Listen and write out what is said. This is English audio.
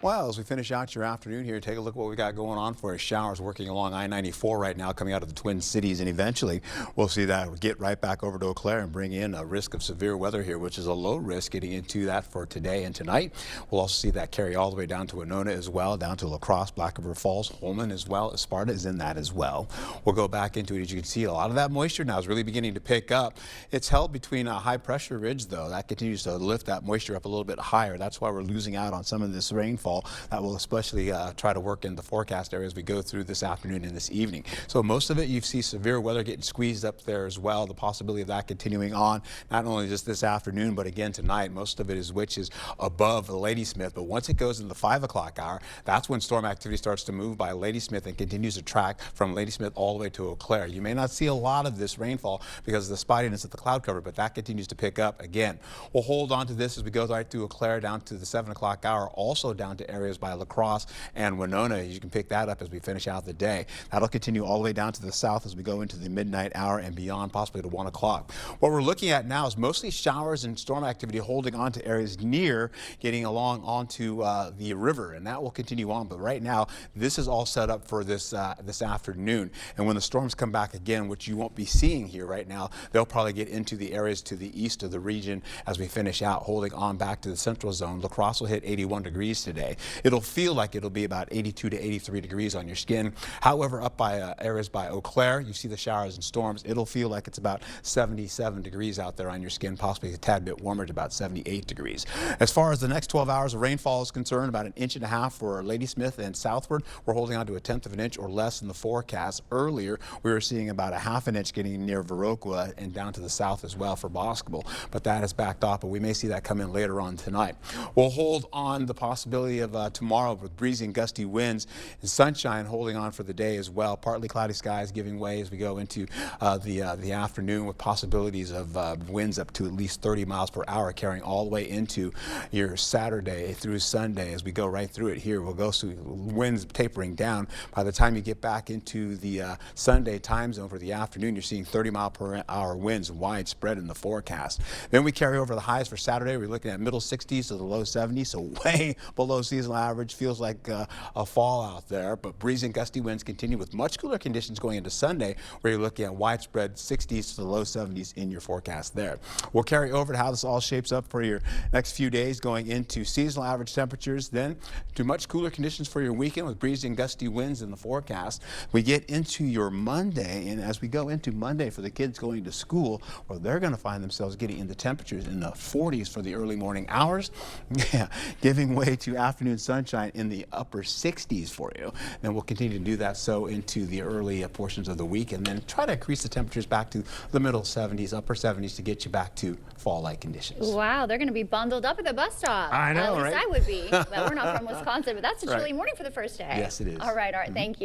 Well, as we finish out your afternoon here, take a look at what we got going on for us. Showers working along I-94 right now, coming out of the Twin Cities, and eventually we'll see that we'll get right back over to Eau Claire and bring in a risk of severe weather here, which is a low risk getting into that for today and tonight. We'll also see that carry all the way down to Winona as well, down to La Crosse, Black River Falls, Holman as well. Esparta is in that as well. We'll go back into it. As you can see, a lot of that moisture now is really beginning to pick up. It's held between a high pressure ridge, though. That continues to lift that moisture up a little bit higher. That's why we're losing out on some of this rainfall. That will especially try to work in the forecast area as we go through this afternoon and this evening. So most of it, you see severe weather getting squeezed up there as well. The possibility of that continuing on, not only just this afternoon, but again tonight. Most of it is above Ladysmith. But once it goes in the 5 o'clock hour, that's when storm activity starts to move by Ladysmith and continues to track from Ladysmith all the way to Eau Claire. You may not see a lot of this rainfall because of the spottiness of the cloud cover, but that continues to pick up again. We'll hold on to this as we go right through Eau Claire down to the 7 o'clock hour, also down to areas by La Crosse and Winona. You can pick that up as we finish out the day. That'll continue all the way down to the south as we go into the midnight hour and beyond, possibly to 1 o'clock. What we're looking at now is mostly showers and storm activity holding on to areas near getting along onto the river, and that will continue on. But right now, this is all set up for this afternoon. And when the storms come back again, which you won't be seeing here right now, they'll probably get into the areas to the east of the region as we finish out, holding on back to the central zone. La Crosse will hit 81 degrees today. It'll feel like it'll be about 82 to 83 degrees on your skin. However, up by areas by Eau Claire, you see the showers and storms. It'll feel like it's about 77 degrees out there on your skin, possibly a tad bit warmer to about 78 degrees. As far as the next 12 hours of rainfall is concerned, about 1.5 inches for Ladysmith and southward. We're holding on to 1/10 of an inch or less in the forecast. Earlier, we were seeing about 1/2 inch getting near Viroqua and down to the south as well for Boscobel, but that has backed off, but we may see that come in later on tonight. We'll hold on the possibility of tomorrow with breezy and gusty winds and sunshine holding on for the day as well. Partly cloudy skies giving way as we go into the afternoon, with possibilities of winds up to at least 30 miles per hour carrying all the way into your Saturday through Sunday. As we go right through it here, we'll go through winds tapering down. By the time you get back into the Sunday time zone for the afternoon, you're seeing 30-mile-per-hour winds widespread in the forecast. Then we carry over the highs for Saturday. We're looking at middle 60s to the low 70s, so way below seasonal average. Feels like a fall out there, but breezy and gusty winds continue with much cooler conditions going into Sunday, where you're looking at widespread 60s to the low 70s in your forecast there. We'll carry over to how this all shapes up for your next few days, going into seasonal average temperatures, then to much cooler conditions for your weekend with breezy and gusty winds in the forecast. We get into your Monday, and as we go into Monday for the kids going to school, well, they're going to find themselves getting into temperatures in the 40s for the early morning hours, giving way to afternoon sunshine in the upper 60s for you. And we'll continue to do that so into the early portions of the week, and then try to increase the temperatures back to the middle 70s, upper 70s to get you back to fall-like conditions. Wow, they're going to be bundled up at the bus stop. I know, at least right? I would be. Well, we're not from Wisconsin, but that's a chilly Right. morning for the first day. Yes, it is. All right, thank you.